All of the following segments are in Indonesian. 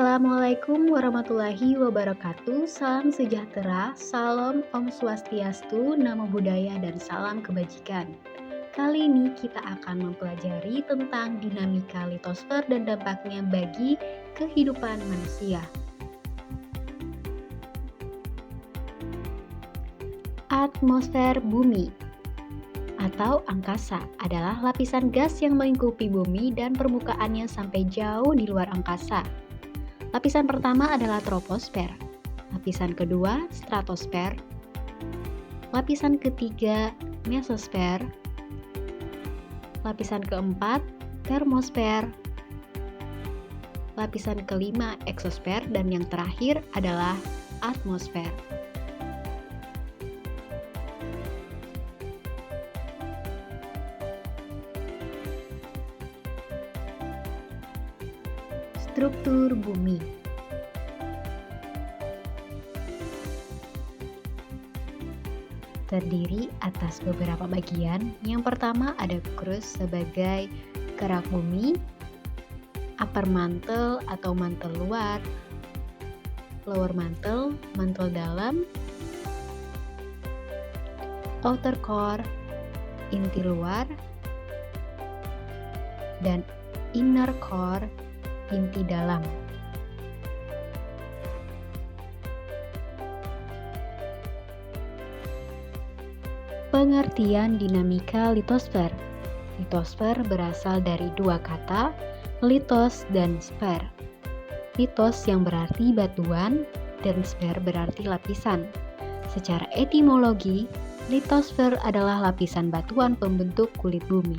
Assalamualaikum warahmatullahi wabarakatuh. Salam sejahtera, salam Om Swastiastu, Namo Buddhaya, dan salam kebajikan. Kali ini kita akan mempelajari tentang dinamika litosfer dan dampaknya bagi kehidupan manusia. Atmosfer bumi atau angkasa adalah lapisan gas yang melingkupi bumi dan permukaannya sampai jauh di luar angkasa. Lapisan pertama adalah troposfer, lapisan kedua stratosfer, lapisan ketiga mesosfer, lapisan keempat termosfer, lapisan kelima eksosfer, dan yang terakhir adalah atmosfer. Struktur bumi. Terdiri atas beberapa bagian. Yang pertama ada crust sebagai kerak bumi, upper mantle atau mantel luar, lower mantle, mantel dalam, outer core, inti luar, dan inner core, inti dalam. Pengertian dinamika litosfer. Litosfer berasal dari dua kata, litos dan sfer. Litos yang berarti batuan dan sfer berarti lapisan. Secara etimologi, litosfer adalah lapisan batuan pembentuk kulit bumi.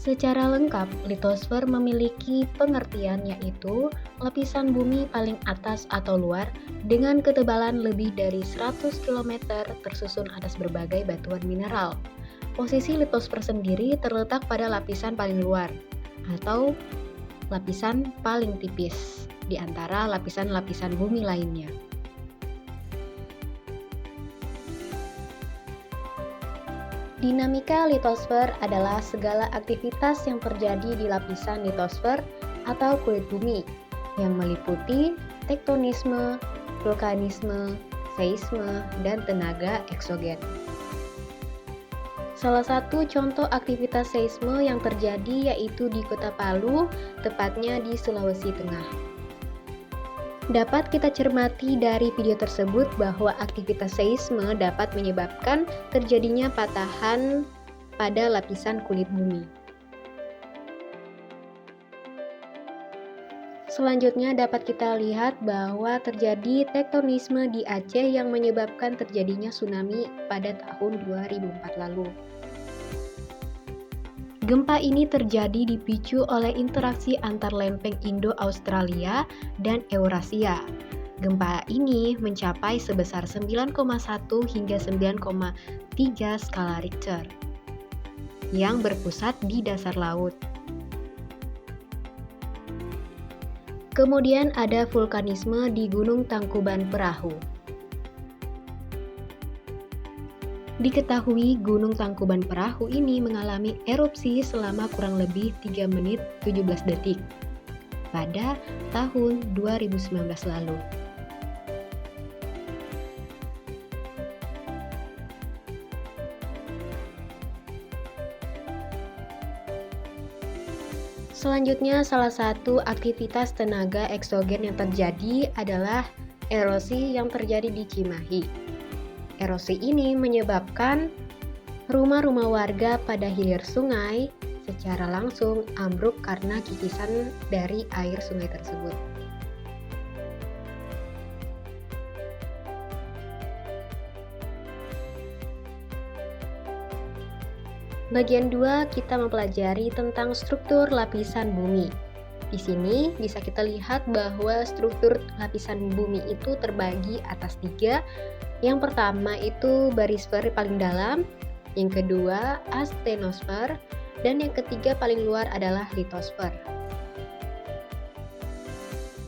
Secara lengkap, litosfer memiliki pengertian yaitu lapisan bumi paling atas atau luar dengan ketebalan lebih dari 100 km tersusun atas berbagai batuan mineral. Posisi litosfer sendiri terletak pada lapisan paling luar atau lapisan paling tipis di antara lapisan-lapisan bumi lainnya. Dinamika litosfer adalah segala aktivitas yang terjadi di lapisan litosfer atau kulit bumi yang meliputi tektonisme, vulkanisme, seisme, dan tenaga eksogen. Salah satu contoh aktivitas seisme yang terjadi yaitu di Kota Palu, tepatnya di Sulawesi Tengah. Dapat kita cermati dari video tersebut bahwa aktivitas seisme dapat menyebabkan terjadinya patahan pada lapisan kulit bumi. Selanjutnya dapat kita lihat bahwa terjadi tektonisme di Aceh yang menyebabkan terjadinya tsunami pada tahun 2004 lalu. Gempa ini terjadi dipicu oleh interaksi antar lempeng Indo-Australia dan Eurasia. Gempa ini mencapai sebesar 9,1 hingga 9,3 skala Richter yang berpusat di dasar laut. Kemudian ada vulkanisme di Gunung Tangkuban Perahu. Diketahui Gunung Tangkuban Perahu ini mengalami erupsi selama kurang lebih 3 menit 17 detik pada tahun 2019 lalu. Selanjutnya, salah satu aktivitas tenaga eksogen yang terjadi adalah erosi yang terjadi di Cimahi. Erosi ini menyebabkan rumah-rumah warga pada hilir sungai secara langsung ambruk karena kikisan dari air sungai tersebut. Bagian 2 kita mempelajari tentang struktur lapisan bumi. Di sini bisa kita lihat bahwa struktur lapisan bumi itu terbagi atas 3. Yang pertama itu barisfer paling dalam, yang kedua astenosfer, dan yang ketiga paling luar adalah litosfer.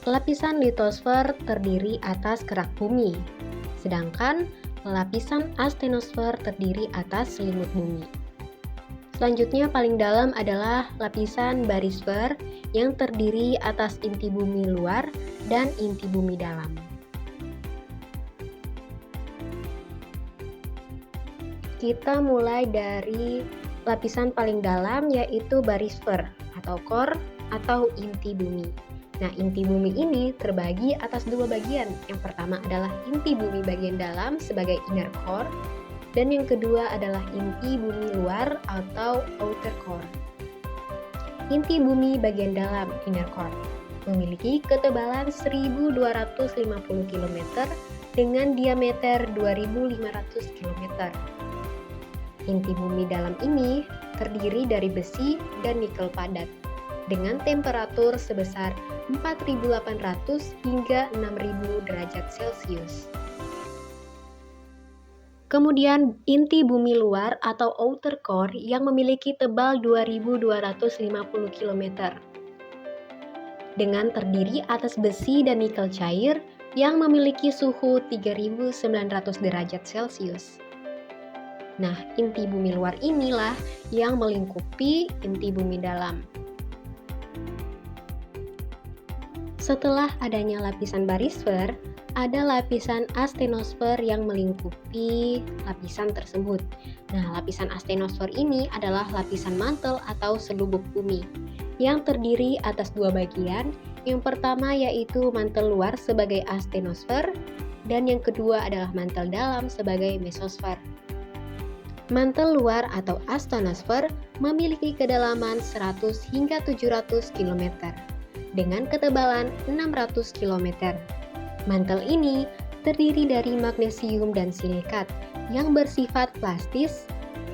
Lapisan litosfer terdiri atas kerak bumi, sedangkan lapisan astenosfer terdiri atas selimut bumi. Selanjutnya paling dalam adalah lapisan barisfer yang terdiri atas inti bumi luar dan inti bumi dalam. Kita mulai dari lapisan paling dalam, yaitu barisfer atau core atau inti bumi. Nah, inti bumi ini terbagi atas dua bagian. Yang pertama adalah inti bumi bagian dalam sebagai inner core, dan yang kedua adalah inti bumi luar atau outer core. Inti bumi bagian dalam inner core memiliki ketebalan 1250 km dengan diameter 2500 km. Inti bumi dalam ini terdiri dari besi dan nikel padat dengan temperatur sebesar 4.800 hingga 6.000 derajat Celcius. Kemudian inti bumi luar atau outer core yang memiliki tebal 2.250 km dengan terdiri atas besi dan nikel cair yang memiliki suhu 3.900 derajat Celcius. Nah, inti bumi luar inilah yang melingkupi inti bumi dalam. Setelah adanya lapisan barisfer, ada lapisan astenosfer yang melingkupi lapisan tersebut. Nah, lapisan astenosfer ini adalah lapisan mantel atau selubung bumi yang terdiri atas dua bagian. Yang pertama yaitu mantel luar sebagai astenosfer dan yang kedua adalah mantel dalam sebagai mesosfer. Mantel luar atau astenosfer memiliki kedalaman 100 hingga 700 km dengan ketebalan 600 km. Mantel ini terdiri dari magnesium dan silikat yang bersifat plastis,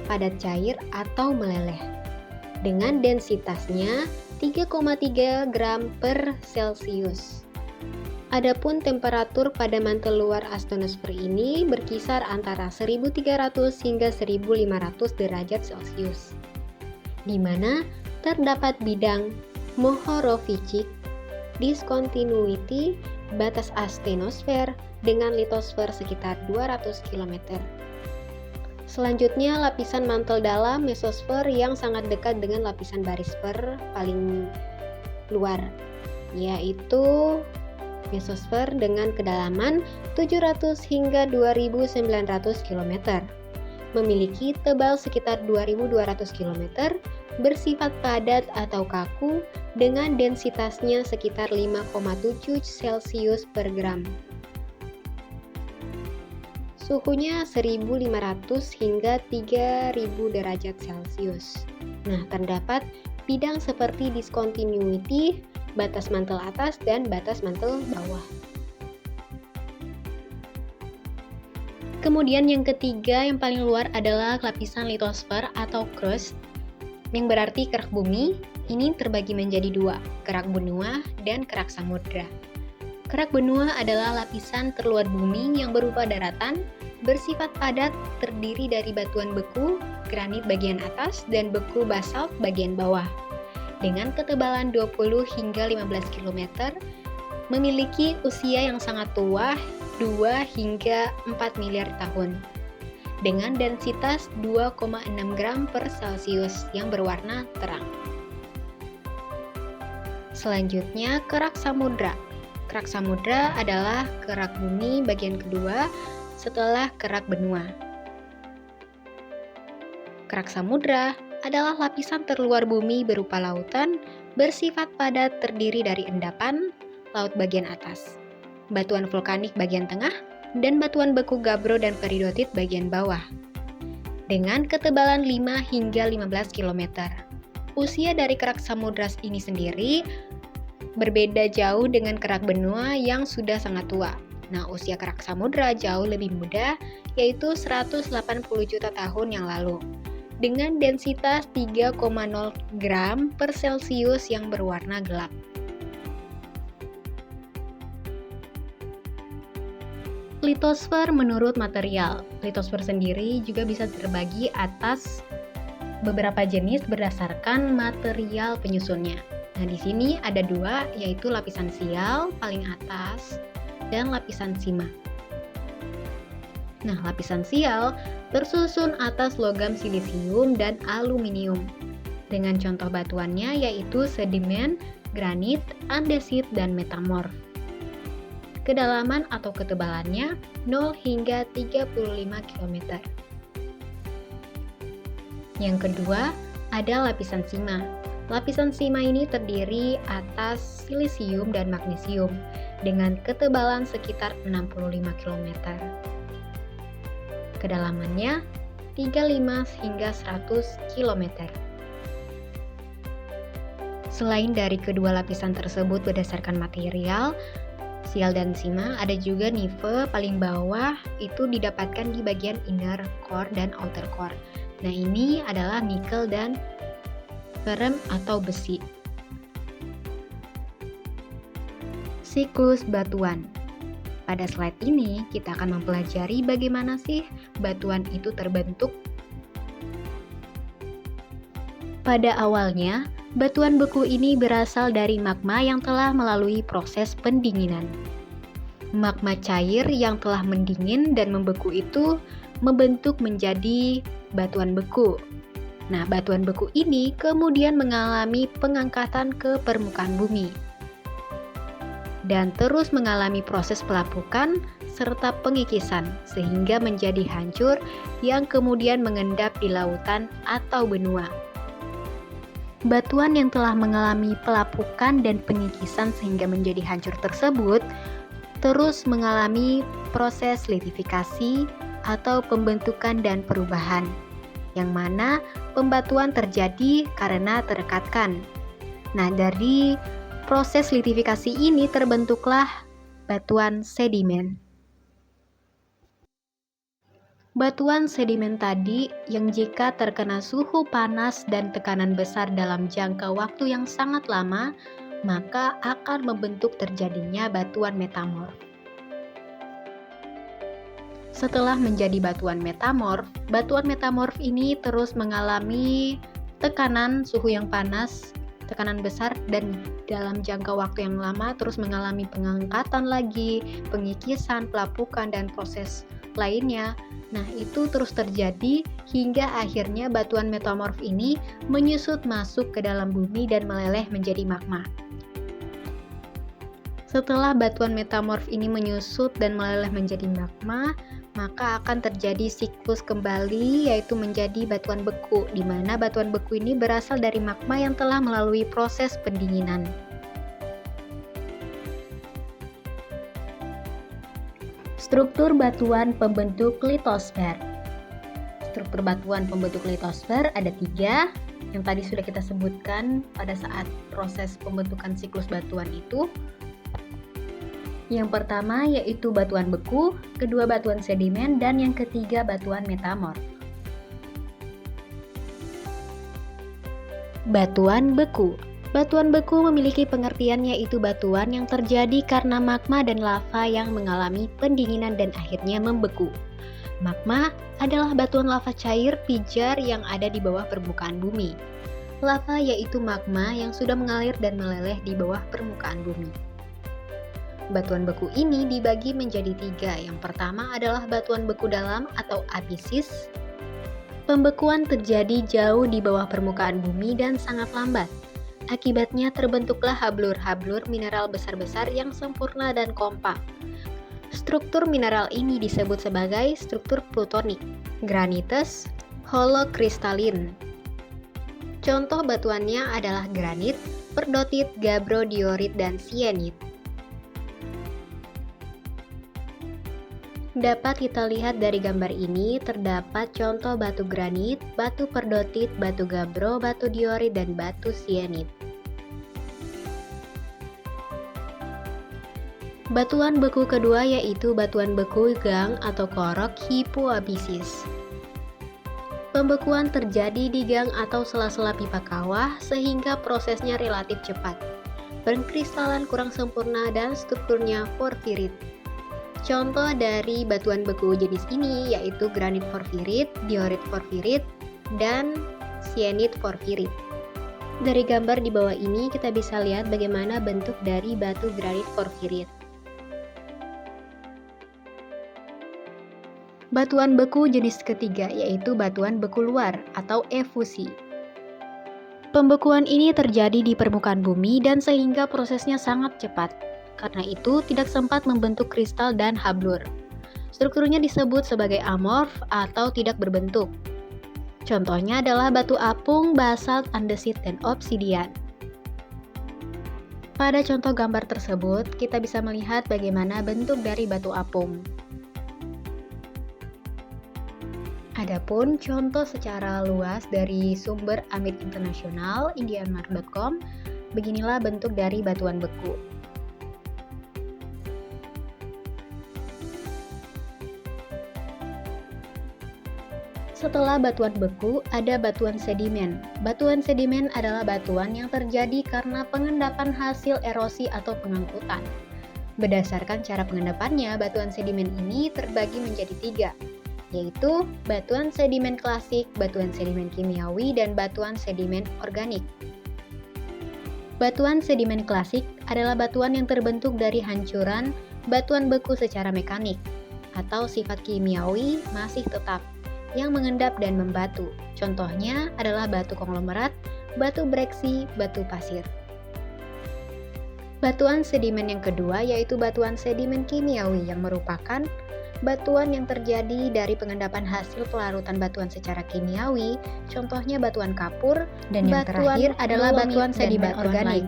padat cair atau meleleh, dengan densitasnya 3,3 gram per Celcius. Adapun temperatur pada mantel luar astenosfer ini berkisar antara 1300 hingga 1500 derajat Celcius, di mana terdapat bidang Mohorovičić, discontinuity, batas astenosfer dengan litosfer sekitar 200 km. Selanjutnya lapisan mantel dalam mesosfer yang sangat dekat dengan lapisan barisfer paling luar, yaitu mesosfer dengan kedalaman 700 hingga 2900 km. Memiliki tebal sekitar 2200 km, bersifat padat atau kaku dengan densitasnya sekitar 5,7 Celcius per gram. Suhunya 1500 hingga 3000 derajat Celcius. Nah, terdapat bidang seperti discontinuity, batas mantel atas dan batas mantel bawah. Kemudian yang ketiga yang paling luar adalah lapisan litosfer atau crust, yang berarti kerak bumi. Ini terbagi menjadi dua, kerak benua dan kerak samudra. Kerak benua adalah lapisan terluar bumi yang berupa daratan, bersifat padat, terdiri dari batuan beku, granit bagian atas, dan beku basalt bagian bawah. Dengan ketebalan 20 hingga 15 km, memiliki usia yang sangat tua, 2 hingga 4 miliar tahun. Dengan densitas 2,6 gram per Celcius yang berwarna terang. Selanjutnya, kerak samudra. Kerak samudra adalah kerak bumi bagian kedua setelah kerak benua. Kerak samudra adalah lapisan terluar bumi berupa lautan, bersifat padat, terdiri dari endapan, laut bagian atas, batuan vulkanik bagian tengah, dan batuan beku gabbro dan peridotit bagian bawah. Dengan ketebalan 5 hingga 15 km. Usia dari kerak samudra ini sendiri berbeda jauh dengan kerak benua yang sudah sangat tua. Nah, usia kerak samudra jauh lebih muda, yaitu 180 juta tahun yang lalu, dengan densitas 3,0 gram per Celcius yang berwarna gelap. Litosfer menurut material. Litosfer sendiri juga bisa terbagi atas beberapa jenis berdasarkan material penyusunnya. Nah, di sini ada dua, yaitu lapisan sial paling atas dan lapisan sima. Nah, lapisan sial tersusun atas logam silisium dan aluminium. Dengan contoh batuannya yaitu sedimen, granit, andesit, dan metamorf. Kedalaman atau ketebalannya 0 hingga 35 km. Yang kedua, ada lapisan sima. Lapisan sima ini terdiri atas silisium dan magnesium dengan ketebalan sekitar 65 km. Kedalamannya 35 hingga 100 km. Selain dari kedua lapisan tersebut berdasarkan material, sial dan sima, ada juga nive paling bawah itu didapatkan di bagian inner core dan outer core. Nah, ini adalah nikel dan ferem atau besi. Siklus batuan. Pada slide ini kita akan mempelajari bagaimana sih batuan itu terbentuk. Pada awalnya, batuan beku ini berasal dari magma yang telah melalui proses pendinginan. Magma cair yang telah mendingin dan membeku itu membentuk menjadi batuan beku. Nah, batuan beku ini kemudian mengalami pengangkatan ke permukaan bumi dan terus mengalami proses pelapukan serta pengikisan sehingga menjadi hancur yang kemudian mengendap di lautan atau benua. Batuan yang telah mengalami pelapukan dan pengikisan sehingga menjadi hancur tersebut terus mengalami proses litifikasi atau pembentukan dan perubahan, yang mana pembatuan terjadi karena terekatkan. Nah, dari proses litifikasi ini terbentuklah batuan sedimen. Batuan sedimen tadi yang jika terkena suhu panas dan tekanan besar dalam jangka waktu yang sangat lama, maka akan membentuk terjadinya batuan metamorf. Setelah menjadi batuan metamorf ini terus mengalami tekanan suhu yang panas, tekanan besar, dan dalam jangka waktu yang lama terus mengalami pengangkatan lagi, pengikisan, pelapukan, dan proses lainnya. Nah, itu terus terjadi hingga akhirnya batuan metamorf ini menyusut masuk ke dalam bumi dan meleleh menjadi magma. Setelah batuan metamorf ini menyusut dan meleleh menjadi magma, maka akan terjadi siklus kembali yaitu menjadi batuan beku, di mana batuan beku ini berasal dari magma yang telah melalui proses pendinginan. Struktur batuan pembentuk litosfer. Struktur batuan pembentuk litosfer ada 3, yang tadi sudah kita sebutkan pada saat proses pembentukan siklus batuan itu. Yang pertama yaitu batuan beku, kedua batuan sedimen, dan yang ketiga batuan metamorf. Batuan beku. Batuan beku memiliki pengertian yaitu batuan yang terjadi karena magma dan lava yang mengalami pendinginan dan akhirnya membeku. Magma adalah batuan lava cair pijar yang ada di bawah permukaan bumi. Lava yaitu magma yang sudah mengalir dan meleleh di bawah permukaan bumi. Batuan beku ini dibagi menjadi 3. Yang pertama adalah batuan beku dalam atau abisis. Pembekuan terjadi jauh di bawah permukaan bumi dan sangat lambat. Akibatnya terbentuklah hablur-hablur mineral besar-besar yang sempurna dan kompak. Struktur mineral ini disebut sebagai struktur plutonik, granites, holokristalin. Contoh batuannya adalah granit, perdotit, gabbro, diorit, dan sienit. Dapat kita lihat dari gambar ini, terdapat contoh batu granit, batu perdotit, batu gabbro, batu diorit, dan batu sienit. Batuan beku kedua yaitu batuan beku gang atau korok hipoabisis. Pembekuan terjadi di gang atau sela-sela pipa kawah sehingga prosesnya relatif cepat. Pengkristalan kurang sempurna dan strukturnya porfirit. Contoh dari batuan beku jenis ini yaitu granit porfirit, diorit porfirit, dan sienit porfirit. Dari gambar di bawah ini kita bisa lihat bagaimana bentuk dari batu granit porfirit. Batuan beku jenis ketiga yaitu batuan beku luar atau efusi. Pembekuan ini terjadi di permukaan bumi dan sehingga prosesnya sangat cepat. Karena itu tidak sempat membentuk kristal dan hablur. Strukturnya disebut sebagai amorf atau tidak berbentuk. Contohnya adalah batu apung, basalt, andesit, dan obsidian. Pada contoh gambar tersebut, kita bisa melihat bagaimana bentuk dari batu apung. Adapun contoh secara luas dari sumber Amit Internasional, indianmark.com, beginilah bentuk dari batuan beku. Setelah batuan beku, ada batuan sedimen. Batuan sedimen adalah batuan yang terjadi karena pengendapan hasil erosi atau pengangkutan. Berdasarkan cara pengendapannya, batuan sedimen ini terbagi menjadi 3, yaitu batuan sedimen klasik, batuan sedimen kimiawi, dan batuan sedimen organik. Batuan sedimen klasik adalah batuan yang terbentuk dari hancuran batuan beku secara mekanik, atau sifat kimiawi masih tetap, yang mengendap dan membatu. Contohnya adalah batu konglomerat, batu breksi, batu pasir. Batuan sedimen yang kedua yaitu batuan sedimen kimiawi yang merupakan batuan yang terjadi dari pengendapan hasil pelarutan batuan secara kimiawi, contohnya batuan kapur, dan yang terakhir adalah batuan sedimen organik,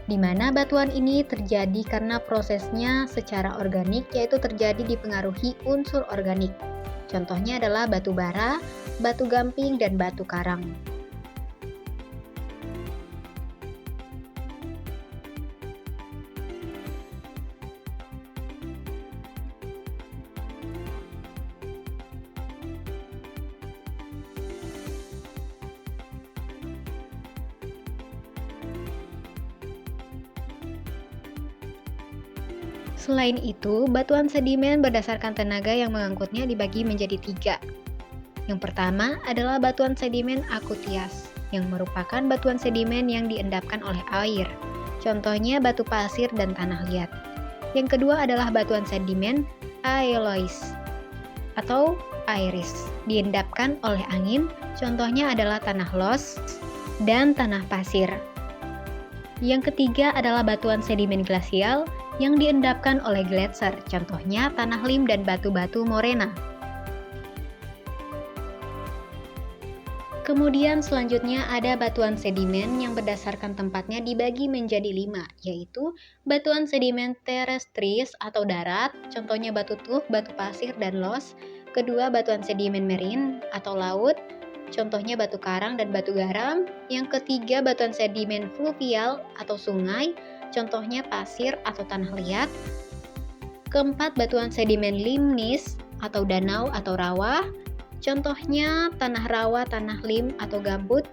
di mana batuan ini terjadi karena prosesnya secara organik, yaitu terjadi dipengaruhi unsur organik. Contohnya adalah batu bara, batu gamping, dan batu karang. Selain itu, batuan sedimen berdasarkan tenaga yang mengangkutnya dibagi menjadi 3. Yang pertama adalah batuan sedimen aqueous, yang merupakan batuan sedimen yang diendapkan oleh air. Contohnya batu pasir dan tanah liat. Yang kedua adalah batuan sedimen aelois atau airis, diendapkan oleh angin. Contohnya adalah tanah los dan tanah pasir. Yang ketiga adalah batuan sedimen glasial yang diendapkan oleh gletser, contohnya tanah lim dan batu-batu morena. Kemudian selanjutnya ada batuan sedimen yang berdasarkan tempatnya dibagi menjadi 5, yaitu batuan sedimen terrestris atau darat, contohnya batu tuff, batu pasir, dan los. Kedua, batuan sedimen marine atau laut, contohnya batu karang dan batu garam. Yang ketiga, batuan sedimen fluvial atau sungai, contohnya pasir atau tanah liat. Keempat, batuan sedimen limnis atau danau atau rawa, contohnya tanah rawa, tanah lim atau gambut.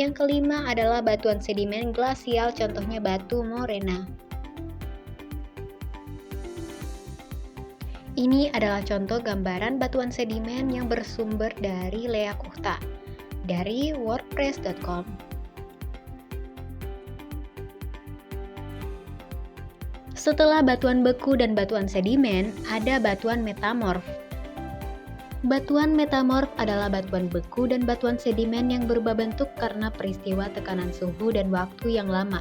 Yang kelima adalah batuan sedimen glasial, contohnya batu morena. Ini adalah contoh gambaran batuan sedimen yang bersumber dari Lea Kuchta dari wordpress.com. Setelah batuan beku dan batuan sedimen, ada batuan metamorf. Batuan metamorf adalah batuan beku dan batuan sedimen yang berubah bentuk karena peristiwa tekanan suhu dan waktu yang lama.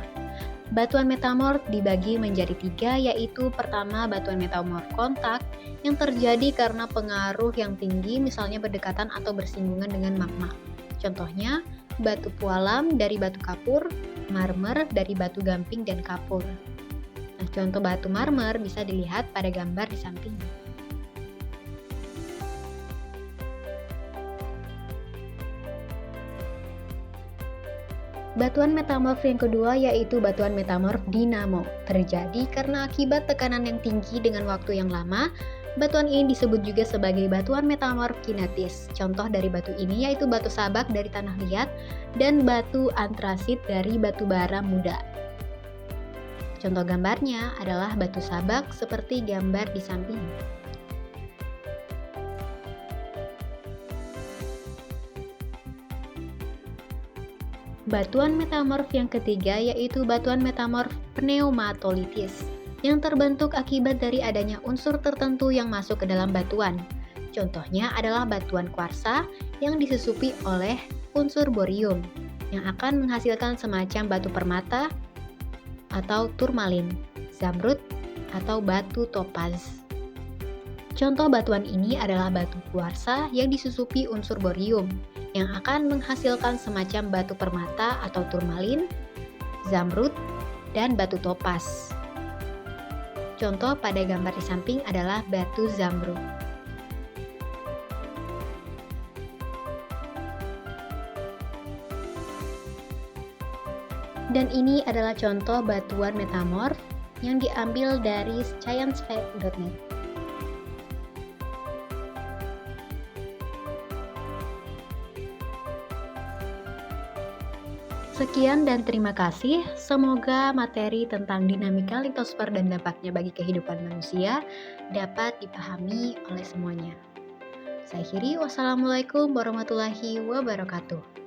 Batuan metamorf dibagi menjadi 3, yaitu pertama batuan metamorf kontak yang terjadi karena pengaruh yang tinggi, misalnya berdekatan atau bersinggungan dengan magma. Contohnya batu pualam dari batu kapur, marmer dari batu gamping dan kapur. Nah, contoh batu marmer bisa dilihat pada gambar di samping. Batuan metamorf yang kedua yaitu batuan metamorf dinamo. Terjadi karena akibat tekanan yang tinggi dengan waktu yang lama. Batuan ini disebut juga sebagai batuan metamorf kinetis. Contoh dari batu ini yaitu batu sabak dari tanah liat dan batu antrasit dari batu bara muda. Contoh gambarnya adalah batu sabak seperti gambar di samping. Batuan metamorf yang ketiga yaitu batuan metamorf pneumatolitis yang terbentuk akibat dari adanya unsur tertentu yang masuk ke dalam batuan. Contohnya adalah batuan kuarsa yang disusupi oleh unsur borium yang akan menghasilkan semacam batu permata atau turmalin, zamrud, atau batu topaz. Contoh batuan ini adalah batu kuarsa yang disusupi unsur borium yang akan menghasilkan semacam batu permata atau turmalin, zamrud, dan batu topaz. Contoh pada gambar di samping adalah batu zamrud. Dan ini adalah contoh batuan metamorf yang diambil dari sciencefact.net. Sekian dan terima kasih. Semoga materi tentang dinamika litosfer dan dampaknya bagi kehidupan manusia dapat dipahami oleh semuanya. Saya akhiri, wassalamualaikum warahmatullahi wabarakatuh.